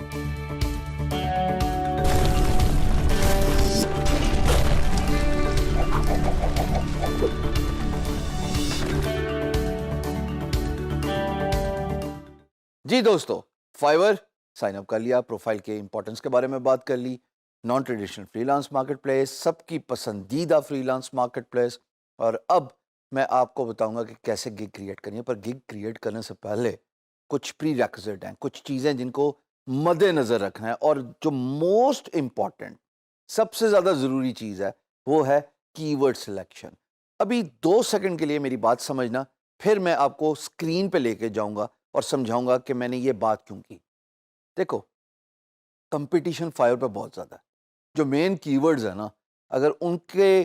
جی دوستو، فائیور sign up کر لیا، پروفائل کے امپورٹنس کے بارے میں بات کر لی، non traditional freelance marketplace, سب کی پسندیدہ فری لانس مارکیٹ پلیس، اور اب میں آپ کو بتاؤں گا کہ کیسے گگ کریٹ کرنی ہے۔ پر گگ کریٹ کرنے سے پہلے کچھ پری ریکوزٹ ہیں، کچھ چیزیں جن کو مد نظر رکھنا ہے، اور جو موسٹ امپورٹنٹ، سب سے زیادہ ضروری چیز ہے وہ ہے کی ورڈ سلیکشن۔ ابھی 2 سیکنڈ کے لیے میری بات سمجھنا، پھر میں آپ کو اسکرین پہ لے کے جاؤں گا اور سمجھاؤں گا کہ میں نے یہ بات کیوں کی۔ دیکھو، کمپٹیشن فائر پہ بہت زیادہ ہے۔ جو مین کی ورڈز ہیں نا، اگر ان کے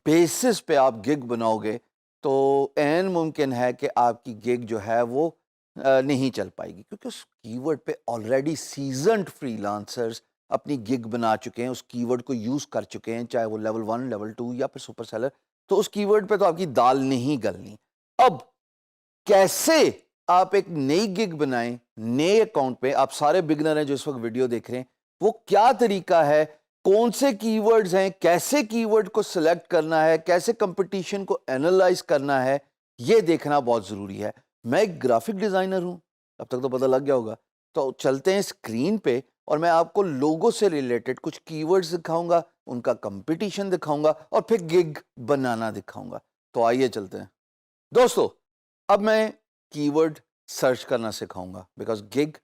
بیسس پہ آپ گگ بناؤ گے تو عین ممکن ہے کہ آپ کی گگ جو ہے وہ نہیں چل پائے گی، کیونکہ اس کی ورڈ پہ آلریڈی سیزنڈ فری لانسرز اپنی گگ بنا چکے ہیں، اس کی ورڈ کو یوز کر چکے ہیں، چاہے وہ لیول 1، لیول 2 یا پھر سپر سیلر۔ تو اس کی ورڈ پہ تو آپ کی دال نہیں گلنی۔ اب کیسے آپ ایک نئی گگ بنائیں نئے اکاؤنٹ پہ؟ آپ سارے بگنر ہیں جو اس وقت ویڈیو دیکھ رہے ہیں، وہ کیا طریقہ ہے، کون سے کی ورڈز ہیں، کیسے کی ورڈ کو سلیکٹ کرنا ہے، کیسے کمپٹیشن کو اینالائز کرنا ہے، یہ دیکھنا بہت ضروری ہے۔ میں ایک گرافک ڈیزائنر ہوں، اب تک تو پتہ لگ گیا ہوگا۔ تو چلتے ہیں اسکرین پہ اور میں آپ کو لوگو سے ریلیٹڈ کچھ کی ورڈز دکھاؤں گا، ان کا کمپٹیشن دکھاؤں گا، اور پھر گگ بنانا دکھاؤں گا۔ تو آئیے چلتے ہیں دوستو۔ اب میں کی ورڈ سرچ کرنا سکھاؤں گا، بیکاز گگ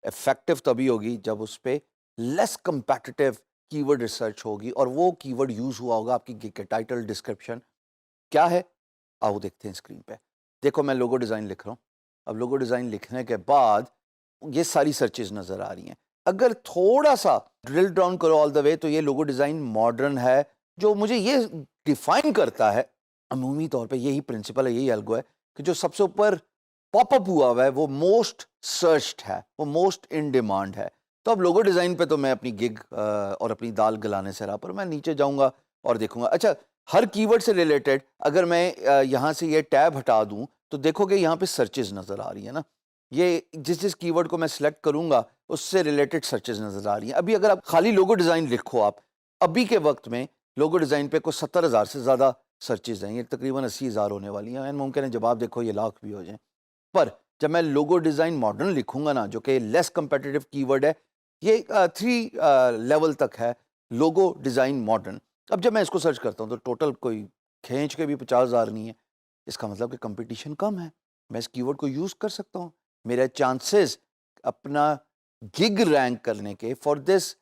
افیکٹو تبھی ہوگی جب اس پہ لیس کمپیٹیٹیو کی ورڈ ریسرچ ہوگی، اور وہ کی ورڈ یوز ہوا ہوگا آپ کی گگ کے ٹائٹل، ڈسکرپشن کیا ہے۔ آؤ دیکھتے ہیں اسکرین پہ۔ دیکھو، میں لوگو ڈیزائن لکھ رہا ہوں۔ اب لوگو ڈیزائن لکھنے کے بعد یہ ساری سرچز نظر آ رہی ہیں۔ اگر تھوڑا سا ڈرل ڈاؤن کرو آل دا وے، تو یہ لوگو ڈیزائن ماڈرن ہے، جو مجھے یہ ڈیفائن کرتا ہے عمومی طور پہ یہی پرنسپل ہے، یہی الگو ہے کہ جو سب سے اوپر پاپ اپ ہوا ہوا ہے وہ موسٹ سرچڈ ہے، وہ موسٹ ان ڈیمانڈ ہے۔ تو اب لوگو ڈیزائن پہ تو میں اپنی گگ اور اپنی دال گلانے سے رہا، پر میں نیچے جاؤں گا اور دیکھوں گا۔ اچھا، ہر کی ورڈ سے ریلیٹڈ اگر میں یہاں سے یہ ٹیب ہٹا دوں تو دیکھو گے یہاں پہ سرچز نظر آ رہی ہیں نا۔ یہ جس کی ورڈ کو میں سلیکٹ کروں گا اس سے ریلیٹڈ سرچز نظر آ رہی ہیں۔ ابھی اگر آپ خالی لوگو ڈیزائن لکھو، آپ ابھی کے وقت میں لوگو ڈیزائن پہ کوئی 70,000 سے زیادہ سرچز ہیں، یہ تقریباً 80,000 ہونے والی ہیں، ممکن ہے جب آپ دیکھو یہ لاکھ بھی ہو جائیں۔ پر جب میں لوگو ڈیزائن ماڈرن لکھوں گا نا، جو کہ لیس کمپیٹیٹیو کی ورڈ ہے، یہ 3 لیول تک ہے لوگو ڈیزائن ماڈرن۔ اب جب میں اس کو سرچ کرتا ہوں تو ٹوٹل کوئی کھینچ کے بھی 50,000 نہیں ہے۔ اس کا مطلب کہ کمپٹیشن کم ہے، میں اس کی ورڈ کو یوز کر سکتا ہوں۔ میرے چانسز اپنا گگ رینک کرنے کے فار دس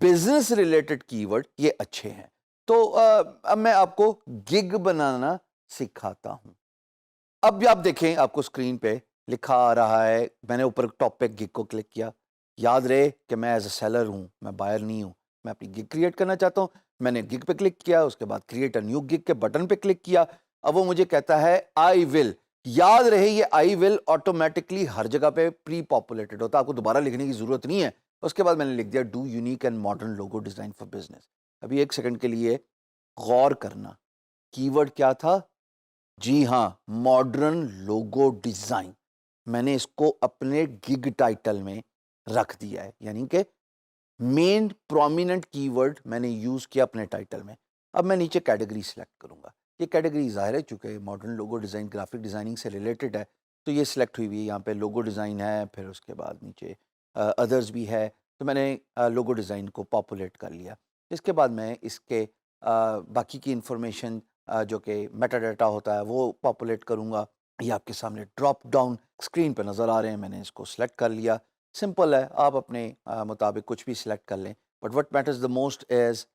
بزنس ریلیٹڈ کی ورڈ یہ اچھے ہیں۔ تو اب میں آپ کو گگ بنانا سکھاتا ہوں۔ اب بھی آپ دیکھیں، آپ کو اسکرین پہ لکھا آ رہا ہے، میں نے اوپر ٹاپ پہ گگ کو کلک کیا۔ یاد رہے کہ میں ایز اے سیلر ہوں، میں بائر نہیں ہوں، میں اپنی گگ کریٹ کرنا چاہتا ہوں۔ میں نے گگ پہ کلک کیا، اس کے بعد کریٹ اے نیو گگ کے بٹن پہ کلک کیا۔ اب وہ مجھے کہتا ہے آئی ول۔ یاد رہے یہ آئی ول آٹومیٹکلی ہر جگہ پہ پری پاپولیٹڈ ہوتا ہے، آپ کو دوبارہ لکھنے کی ضرورت نہیں ہے۔ اس کے بعد میں نے لکھ دیا do unique and modern logo design for business. ابھی 1 سیکنڈ کے لیے غور کرنا، کی ورڈ کیا تھا؟ جی ہاں، ماڈرن لوگو ڈیزائن۔ میں نے اس کو اپنے گگ ٹائٹل میں رکھ دیا ہے، یعنی کہ مین پرومیننٹ کی ورڈ میں نے یوز کیا اپنے ٹائٹل میں۔ اب میں نیچے کیٹیگری سلیکٹ کروں گا۔ یہ کیٹیگری ظاہر ہے چونکہ modern logo design graphic designing سے ریلیٹڈ ہے، تو یہ سلیکٹ ہوئی ہوئی ہے۔ یہاں پہ لوگو ڈیزائن ہے، پھر اس کے بعد نیچے ادرز بھی ہے، تو میں نے لوگو ڈیزائن کو پاپولیٹ کر لیا۔ اس کے بعد میں اس کے باقی کی انفارمیشن جو کہ میٹا ڈیٹا ہوتا ہے وہ پاپولیٹ کروں گا۔ یہ آپ کے سامنے ڈراپ ڈاؤن اسکرین پہ نظر آ رہے ہیں، میں نے اس کو سلیکٹ کر لیا۔ سمپل ہے، آپ اپنے مطابق کچھ بھی سلیکٹ کر لیں، but what matters the most is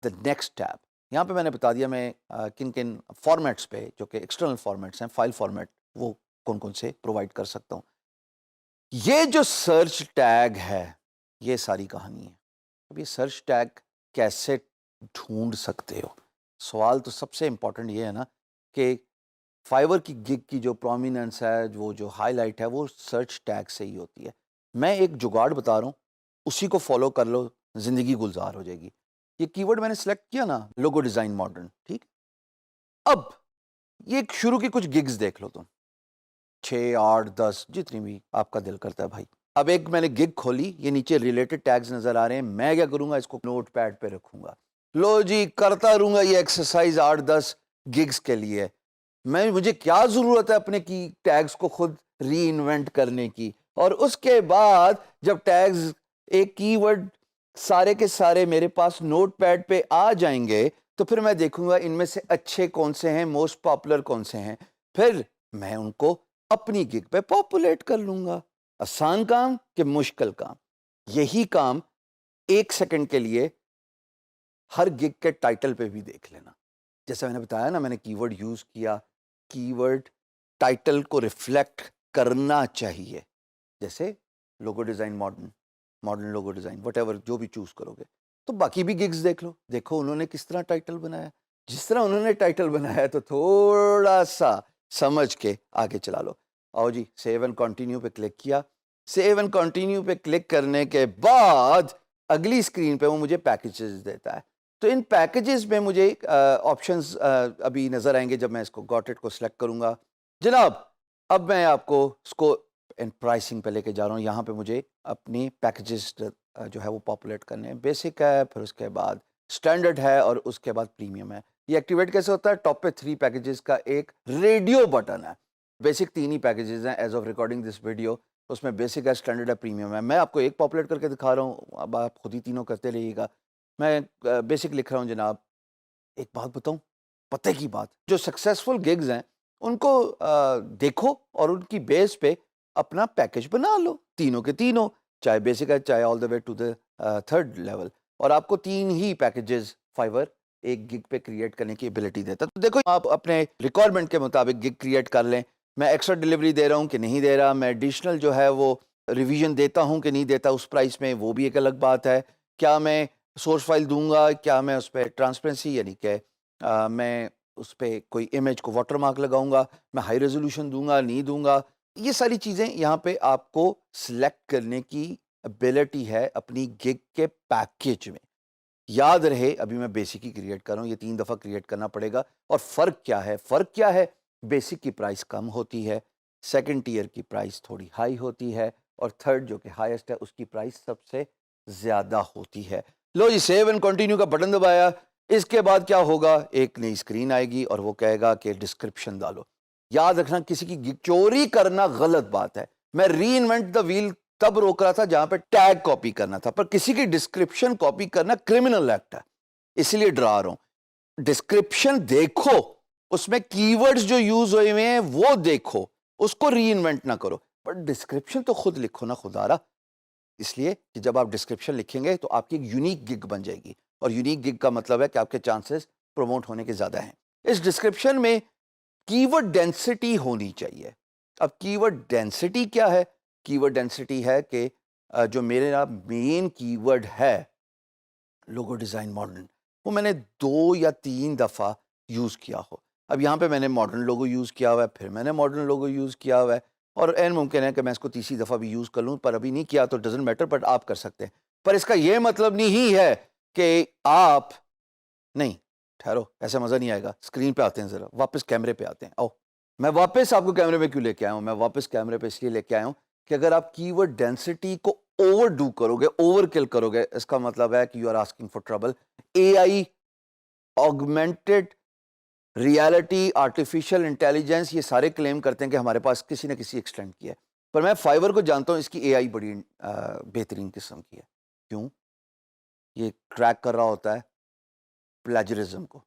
the next tab. یہاں پہ میں نے بتا دیا میں کن کن فارمیٹس پہ، جو کہ ایکسٹرنل فارمیٹس ہیں، فائل فارمیٹ، وہ کون کون سے پرووائڈ کر سکتا ہوں۔ یہ جو سرچ ٹیگ ہے، یہ ساری کہانی ہے۔ اب یہ سرچ ٹیگ کیسے ڈھونڈ سکتے ہو؟ سوال تو سب سے امپورٹنٹ یہ ہے نا کہ فائیور کی گگ کی جو پرومیننس ہے، وہ جو ہائی لائٹ ہے، وہ سرچ ٹیگ سے ہی ہوتی ہے۔ میں ایک جگاڑ بتا رہا ہوں، اسی کو فالو کر لو، زندگی گلزار ہو جائے گی۔ یہ کی ورڈ میں نے سلیکٹ کیا نا، لوگو ڈیزائن ماڈرن، ٹھیک۔ اب یہ شروع کی کچھ گگز دیکھ لو تم، 6، 8، 10، جتنی بھی آپ کا دل کرتا ہے بھائی۔ اب ایک میں نے گگ کھولی, یہ نیچے ریلیٹڈ ٹیگز نظر آ رہے ہیں. میں کیا کروں گا, اس کو نوٹ پیڈ پہ رکھوں گا. لو جی کرتا رہوں گا یہ ایکسرسائز 8-10 گگز کے لیے. مجھے کیا ضرورت ہے اپنے کی ٹیگز کو خود ری انوینٹ کرنے کی. اور اس کے بعد جب ٹیگز ایک کی ورڈ سارے کے سارے میرے پاس نوٹ پیڈ پہ آ جائیں گے تو پھر میں دیکھوں گا ان میں سے اچھے کون سے ہیں, موسٹ پاپولر کون سے ہیں, پھر میں ان کو اپنی گگ پہ پاپولیٹ کر لوں گا. آسان کام کہ مشکل کام؟ یہی کام 1 سیکنڈ کے لیے ہر گگ کے ٹائٹل پہ بھی دیکھ لینا. جیسا میں نے بتایا نا, میں نے کی ورڈ یوز کیا, کی ورڈ ٹائٹل کو ریفلیکٹ کرنا چاہیے. جیسے logo design modern logo design whatever جو بھی چوز کرو گے, تو باقی بھی گگز دیکھ لو, دیکھو انہوں نے کس طرح ٹائٹل بنایا. جس طرح انہوں نے ٹائٹل بنایا تو تھوڑا سا سمجھ کے آگے چلا لو. آؤ جی, سیو اینڈ کنٹینیو پہ کلک کیا. سیو اینڈ کنٹینیو پہ کلک کرنے کے بعد اگلی اسکرین پہ وہ مجھے پیکیجز دیتا ہے. تو ان پیکیجز میں مجھے آپشنز ابھی نظر آئیں گے جب میں اس کو گاٹ اٹ کو سلیکٹ کروں گا. جناب اب میں آپ کو اس کو ان پرائسنگ پہ لے کے جا رہا ہوں. یہاں پہ مجھے اپنی پیکیجز جو ہے وہ پاپولیٹ کرنے ہیں. بیسک ہے, پھر اس کے بعد اسٹینڈرڈ ہے, اور اس کے بعد پریمیم ہے. یہ ایکٹیویٹ کیسے ہوتا ہے؟ ٹاپ پہ 3 پیکیجز کا ایک ریڈیو بٹن ہے. بیسک 3 ہی پیکیجز ہیں as of recording this video. اس میں بیسک ہے, اسٹینڈرڈ ہے, پریمیم ہے. میں آپ کو ایک پاپولیٹ کر کے دکھا رہا ہوں, اب آپ خود ہی تینوں کرتے رہیے گا. میں بیسک لکھ رہا ہوں. جناب ایک بات بتاؤں, پتہ کی بات, جو سکسیسفل گگز ہیں ان کو دیکھو اور ان کی بیس پہ اپنا پیکیج بنا لو, تینوں کے تینوں, چاہے بیسک ہے چاہے آل دا way to the 3rd level. اور آپ کو 3 ہی پیکیجز فائیور ایک گگ پہ کریٹ کرنے کی ایبلٹی دیتا. تو دیکھو آپ اپنے ریکوائرمنٹ کے مطابق گگ کریٹ کر لیں. میں ایکسٹرا ڈیلیوری دے رہا ہوں کہ نہیں دے رہا, میں ایڈیشنل جو ہے وہ ریویژن دیتا ہوں کہ نہیں دیتا اس پرائس میں, وہ بھی ایک الگ بات ہے. کیا میں سورس فائل دوں گا, کیا میں اس پہ ٹرانسپیرنسی یعنی کہ میں اس پہ کوئی امیج کو واٹر مارک لگاؤں گا, میں ہائی ریزولوشن دوں گا نہیں دوں گا, یہ ساری چیزیں یہاں پہ آپ کو سلیکٹ کرنے کی ابیلٹی ہے اپنی گگ کے پیکیج میں. یاد رہے ابھی میں بیسک ہی کریٹ کر رہا ہوں, یہ 3 دفعہ کریٹ کرنا پڑے گا. اور فرق کیا ہے؟ بیسک کی پرائس کم ہوتی ہے, سیکنڈ ٹیئر کی پرائس تھوڑی ہائی ہوتی ہے, اور 3rd جو کہ ہائیسٹ ہے اس کی پرائس سب سے زیادہ ہوتی ہے. لو جی, سیو اینڈ کنٹینیو کا بٹن دبایا. اس کے بعد کیا ہوگا, ایک نئی اسکرین آئے گی اور وہ کہے گا کہ ڈسکرپشن ڈالو. یاد رکھنا کسی کی گگ چوری کرنا غلط بات ہے. میں ری انوینٹ دا ویل تب روک رہا تھا جہاں پہ ٹیگ کاپی کرنا تھا, پر کسی کی ڈسکرپشن کاپی کرنا کرمنل ایکٹ ہے, اس لیے ڈرا رہا ہوں. ڈسکرپشن دیکھو, اس میں کی ورڈز جو یوز ہوئے ہوئے ہیں وہ دیکھو, اس کو ری انوینٹ نہ کرو. پر ڈسکرپشن تو خود لکھو نا خدا را, اس لیے کہ جب آپ ڈسکرپشن لکھیں گے تو آپ کی ایک یونیک گگ بن جائے گی, اور یونیک گگ کا مطلب ہے کہ آپ کے چانسز پروموٹ ہونے کے زیادہ ہیں. اس ڈسکرپشن میں کی ورڈ ڈینسٹی ہونی چاہیے. اب کی ورڈ ڈینسٹی کیا ہے؟ کی ورڈ ڈینسٹی ہے کہ جو میرے مین کی ورڈ ہے لوگو ڈیزائن ماڈرن, وہ میں نے 2 یا 3 دفعہ یوز کیا ہو. اب یہاں پہ میں نے ماڈرن لوگو یوز کیا ہوا ہے, پھر میں نے ماڈرن لوگو یوز کیا ہوا ہے, اور این ممکن ہے کہ میں اس کو تیسری دفعہ بھی یوز کر لوں, پر ابھی نہیں کیا تو ڈزنٹ میٹر, بٹ آپ کر سکتے ہیں. پر اس کا یہ مطلب نہیں ہے کہ آپ نہیں, ٹھہرو, ایسا مزہ نہیں آئے گا. اسکرین پہ آتے ہیں, ذرا واپس کیمرے پہ آتے ہیں. آؤ, میں واپس آپ کو کیمرے پہ کیوں لے کے آیا ہوں؟ میں واپس کیمرے پہ اس لیے لے کے آیا ہوں کہ اگر آپ کی ورڈ ڈینسٹی کو اوور ڈو کرو گے, اوور کل کرو گے, اس کا مطلب ہے کہ you are asking for trouble. A I, augmented reality, artificial intelligence, یہ سارے کلیم کرتے ہیں کہ ہمارے پاس کسی نہ کسی ایکسٹینٹ کی ہے. پر میں فائیور کو جانتا ہوں, اس کی اے آئی بڑی بہترین قسم کی ہے. کیوں؟ یہ ٹریک کر رہا ہوتا ہے پلیجرزم کو.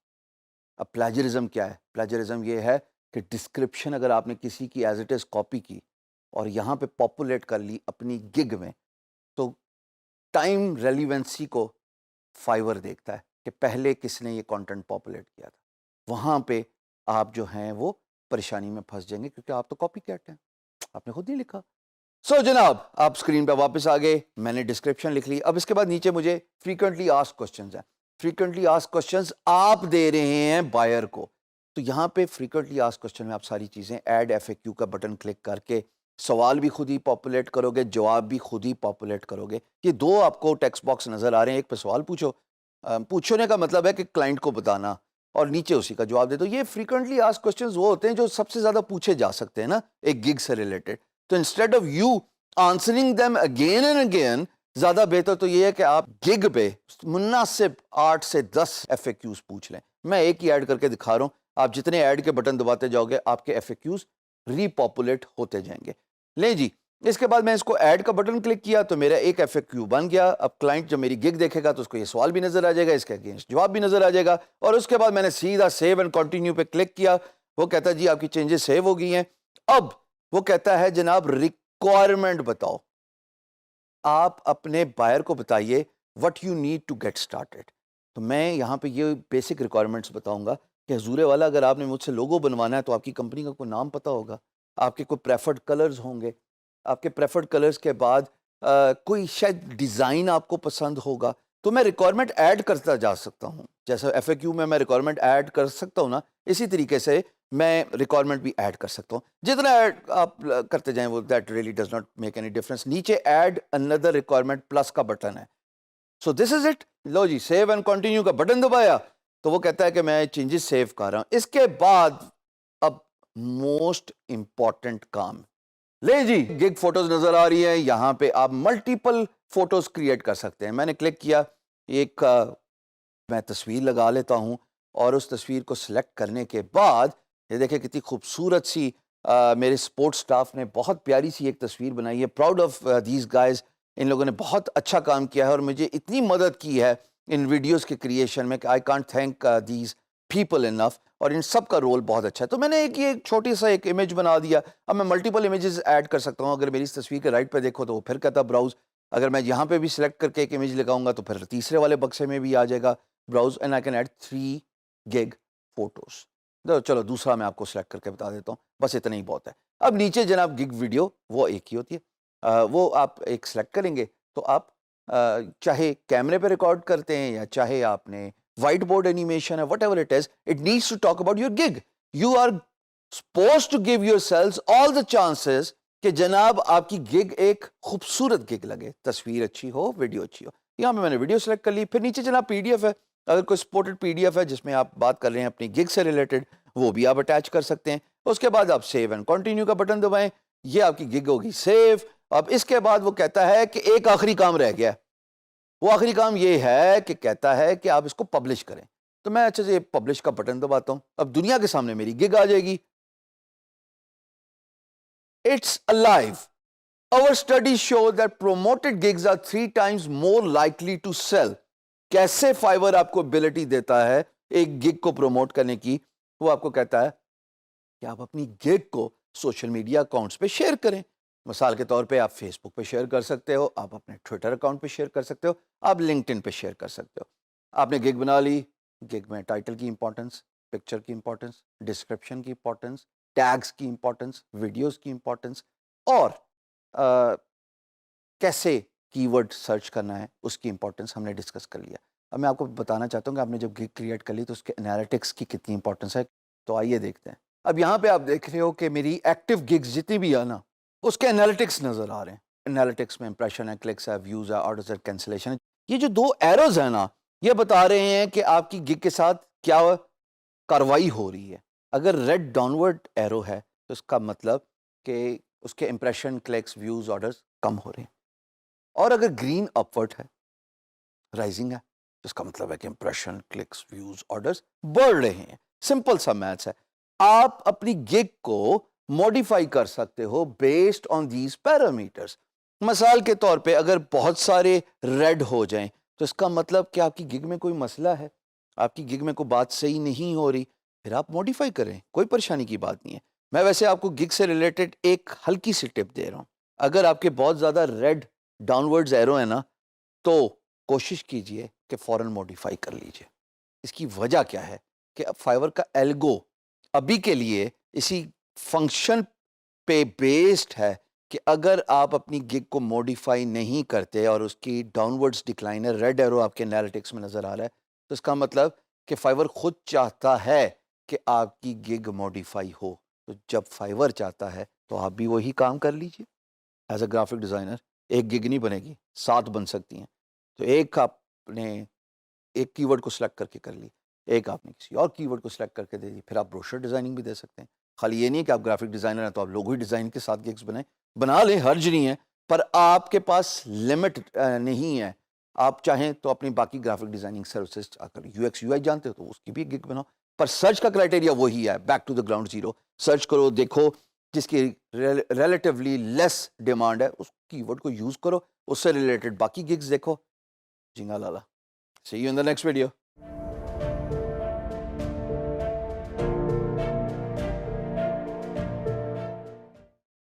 اب پلیجرزم کیا ہے؟ پلیجرزم یہ ہے کہ ڈسکرپشن اگر آپ نے کسی کی ایز اٹ از کاپی کی اور یہاں پہ پاپولیٹ کر لی اپنی گگ میں, تو ٹائم ریلیونسی کو فائیور دیکھتا ہے کہ پہلے کس نے یہ کانٹینٹ پاپولیٹ کیا تھا. وہاں پہ آپ جو ہیں وہ پریشانی میں پھنس جائیں گے, کیونکہ آپ تو کاپی کیٹ ہیں, آپ نے خود نہیں لکھا. سو جناب آپ اسکرین پہ واپس آ گئے, میں نے ڈسکرپشن لکھ لی. اب اس کے بعد نیچے مجھے فریکوینٹلی آسک کوسچنز ہیں. فریکوینٹلی آسک کوسچنز آپ دے رہے ہیں بائر کو, تو یہاں پہ فریکوینٹلی آسک کوسچن میں آپ ساری چیزیں ایڈ ایف اے کیو کا بٹن کلک کر کے سوال بھی خود ہی پاپولیٹ کرو گے, جواب بھی خود ہی پاپولیٹ کرو گے. یہ 2 آپ کو ٹیکسٹ باکس نظر آ رہے ہیں, ایک پہ سوال پوچھو, پوچھنے کا مطلب ہے کہ کلائنٹ کو بتانا, اور نیچے اسی کا جواب دے دو. یہ فریکوینٹلی آسک کوسچنز وہ ہوتے ہیں جو سب سے زیادہ پوچھے جا سکتے ہیں نا ایک گگ سے ریلیٹڈ. تو instead of you answering them again and again. زیادہ بہتر تو یہ ہے کہ آپ گگ پہ مناسب 8 سے 10 ایف اے کیوز پوچھ لیں. میں ایک ہی ایڈ کر کے دکھا رہا ہوں, آپ جتنے ایڈ کے بٹن دباتے جاؤ گے آپ کے F A Qs repopulate ہوتے جائیں گے. لیں جی, اس کے بعد میں اس کو ایڈ کا بٹن کلک کیا تو میرا ایک ایف اے کیو بن گیا. اب کلائنٹ جب میری گگ دیکھے گا تو اس کو یہ سوال بھی نظر آ جائے گا, اس کے اگینسٹ جواب بھی نظر آ جائے گا. اور اس کے بعد میں نے سیدھا سیو اینڈ کنٹینیو پہ کلک کیا. وہ کہتا ہے جی آپ کی چینجز سیو ہو گئی ہیں. اب وہ کہتا ہے جناب ریکوائرمنٹ بتاؤ, آپ اپنے بائر کو بتائیے what you need to get started. تو میں یہاں پہ یہ بیسک ریکوائرمنٹس بتاؤں گا کہ حضور والا اگر آپ نے مجھ سے لوگو بنوانا ہے تو آپ کی کمپنی کا کوئی نام پتہ ہوگا, آپ کے کوئی پریفرڈ کلرز ہوں گے, آپ کے پریفرڈ کلرز کے بعد کوئی شاید ڈیزائن آپ کو پسند ہوگا. تو میں ریکوائرمنٹ ایڈ کرتا جا سکتا ہوں, جیسے ایف اے کیو میں ریکوائرمنٹ ایڈ کر سکتا ہوں نا, اسی طریقے سے میں ریکوائرمنٹ بھی ایڈ کر سکتا ہوں. جتنا ایڈ آپ کرتے جائیں وہ that really does not make any difference. نیچے ایڈ اندر ریکوائرمنٹ پلس کا بٹن ہے. So this is it. لو جی سیو اینڈ کنٹینیو کا بٹن دبایا تو وہ کہتا ہے کہ میں چینجز سیو کر رہا ہوں. اس کے بعد اب موسٹ امپورٹنٹ کام, لیں جی گگ فوٹوز نظر آ رہی ہے یہاں پہ, آپ ملٹیپل فوٹوز کریٹ کر سکتے ہیں. میں نے کلک کیا, ایک میں تصویر لگا لیتا ہوں اور اس تصویر کو سلیکٹ کرنے کے بعد یہ دیکھیں کتنی خوبصورت سی میرے سپورٹ سٹاف نے بہت پیاری سی ایک تصویر بنائی ہے. پراؤڈ آف دیز گائز, ان لوگوں نے بہت اچھا کام کیا ہے اور مجھے اتنی مدد کی ہے ان ویڈیوز کے کریشن میں کہ I can't thank these people enough, اور ان سب کا رول بہت اچھا ہے. تو میں نے ایک چھوٹی سا ایک امیج بنا دیا. اب میں ملٹیپل امیجز ایڈ کر سکتا ہوں. اگر میری اس تصویر کے رائٹ پہ دیکھو تو وہ پھر کہتا براؤز, اگر میں یہاں پہ بھی سلیکٹ کر کے ایک امیج لگاؤں گا تو پھر تیسرے والے بکسے میں بھی آ جائے گا browse, and I can add 3 gig photos. چلو دوسرا میں آپ کو سلیکٹ کر کے بتا دیتا ہوں, بس اتنا ہی بہت ہے. اب نیچے جناب گگ ویڈیو وہ ایک ہی ہوتی ہے, وہ آپ ایک سلیکٹ کریں گے تو آپ چاہے کیمرے پہ ریکارڈ کرتے ہیں یا چاہے آپ نے وائٹ بورڈ اینیمیشن ہے, whatever it is, it needs to talk about your gig. You are supposed to give yourselves all the chances کہ جناب آپ کی گگ ایک خوبصورت گگ لگے, تصویر اچھی ہو, ویڈیو اچھی ہو. یہاں پہ میں نے ویڈیو سلیکٹ کر لی. پھر نیچے جناب پی ڈی ایف ہے, اگر کوئی سپورٹڈ پی ڈی ایف ہے جس میں آپ بات کر رہے ہیں اپنی گگ سے ریلیٹڈ, وہ بھی آپ اٹیچ کر سکتے ہیں. اس کے بعد آپ سیو اینڈ کنٹینیو کا بٹن دبائیں, یہ آپ کی گگ ہوگی سیو. اب اس کے بعد وہ کہتا ہے کہ ایک آخری کام رہ گیا. وہ آخری کام یہ ہے کہ کہتا ہے کہ آپ اس کو پبلش کریں. تو میں اچھا سے پبلش کا بٹن دباتا ہوں. اب دنیا کے سامنے میری گگ آ جائے گی. It's alive. Our studies show that promoted gigs are 3 times more likely to sell. کیسے فائبر آپ کو ابیلٹی دیتا ہے ایک گگ کو پروموٹ کرنے کی؟ وہ آپ کو کہتا ہے کہ آپ اپنی گگ کو سوشل میڈیا اکاؤنٹس پہ شیئر کریں. مثال کے طور پہ آپ فیس بک پہ شیئر کر سکتے ہو, آپ اپنے ٹویٹر اکاؤنٹ پہ شیئر کر سکتے ہو, آپ لنکڈ ان پہ شیئر کر سکتے ہو. آپ نے گگ بنا لی. گگ میں ٹائٹل کی امپورٹنس, پکچر کی امپورٹنس, ڈسکرپشن کی امپورٹنس, ٹیگز کی امپورٹنس, ویڈیوز کی امپورٹنس, اور کیسے کی ورڈ سرچ کرنا ہے اس کی امپورٹنس ہم نے ڈسکس کر لیا. اب میں آپ کو بتانا چاہتا ہوں کہ آپ نے جب گگ کریٹ کر لی تو اس کے انالیٹکس کی کتنی امپورٹنس ہے. تو آئیے دیکھتے ہیں. اب یہاں پہ آپ دیکھ رہے ہو کہ میری ایکٹیو گگز جتنی بھی ہے نا اس کے انالیٹکس نظر آ رہے ہیں. انالیٹکس میں امپریشن ہے, کلکس ہے, ویوز ہے, آرڈرز ہے, کینسلیشن ہے. یہ جو 2 ایروز ہیں نا یہ بتا رہے ہیں کہ آپ کی گگ کے ساتھ کیا کاروائی ہو رہی ہے. اگر ریڈ ڈاؤنورڈ ایرو ہے تو اس کا مطلب کہ اس کے امپریشن, کلکس, ویوز, آرڈرز کم ہو رہے ہیں. اور اگر گرین اپورڈ ہے, رائزنگ ہے, تو اس کا مطلب ہے کہ امپریشن, کلکس, ویوز, آرڈرز بڑھ رہے ہیں. سمپل سا میتھس ہے. آپ اپنی گگ کو موڈیفائی کر سکتے ہو بیسڈ آن دیز پیرامیٹرز. مثال کے طور پہ اگر بہت سارے ریڈ ہو جائیں تو اس کا مطلب کہ آپ کی گگ میں کوئی مسئلہ ہے, آپ کی گگ میں کوئی بات صحیح نہیں ہو رہی, پھر آپ موڈیفائی کریں, کوئی پریشانی کی بات نہیں ہے. میں ویسے آپ کو گگ سے ریلیٹڈ ایک ہلکی سی ٹپ دے رہا ہوں. اگر آپ کے بہت زیادہ ریڈ ڈاؤنورڈز ایرو ہیں نا تو کوشش کیجئے کہ فوراً موڈیفائی کر لیجئے. اس کی وجہ کیا ہے کہ اب فائبر کا ایلگو ابھی کے لیے اسی فنکشن پہ بیسڈ ہے کہ اگر آپ اپنی گگ کو موڈیفائی نہیں کرتے اور اس کی ڈاؤنورڈز ڈکلائن ہے, ریڈ ایرو آپ کے انالیٹکس میں نظر آ رہا ہے, تو اس کا مطلب کہ فائبر خود چاہتا ہے کہ آپ کی گگ موڈیفائی ہو. تو جب فائبر چاہتا ہے تو آپ بھی وہی کام کر لیجئے. ایز اے گرافک ڈیزائنر ایک گگ نہیں بنے گی, 7 بن سکتی ہیں. تو ایک آپ نے ایک کی ورڈ کو سلیکٹ کر کے کر لی, ایک آپ نے کسی اور کی ورڈ کو سلیکٹ کر کے دے دی. پھر آپ بروشر ڈیزائننگ بھی دے سکتے ہیں. خالی یہ نہیں کہ آپ گرافک ڈیزائنر ہیں تو آپ لوگو ہی ڈیزائن کے ساتھ گگز بنائیں, بنا لیں, حرج نہیں ہے. پر آپ کے پاس لمٹ نہیں ہے. آپ چاہیں تو اپنی باقی گرافک ڈیزائننگ سروسز اگر یو ایکس یو آئی جانتے ہو تو اس کی بھی گگ بناؤ. پر سرچ کا کرائٹیریا وہی ہے, back to the ground zero. Search کرو, دیکھو جس کی ریلیٹیولی لیس ڈیمانڈ ہے اس کی ورڈ کو یوز کرو, اس سے ریلیٹڈ باقی گگز دیکھو. جنگا لالا. See you in the next video.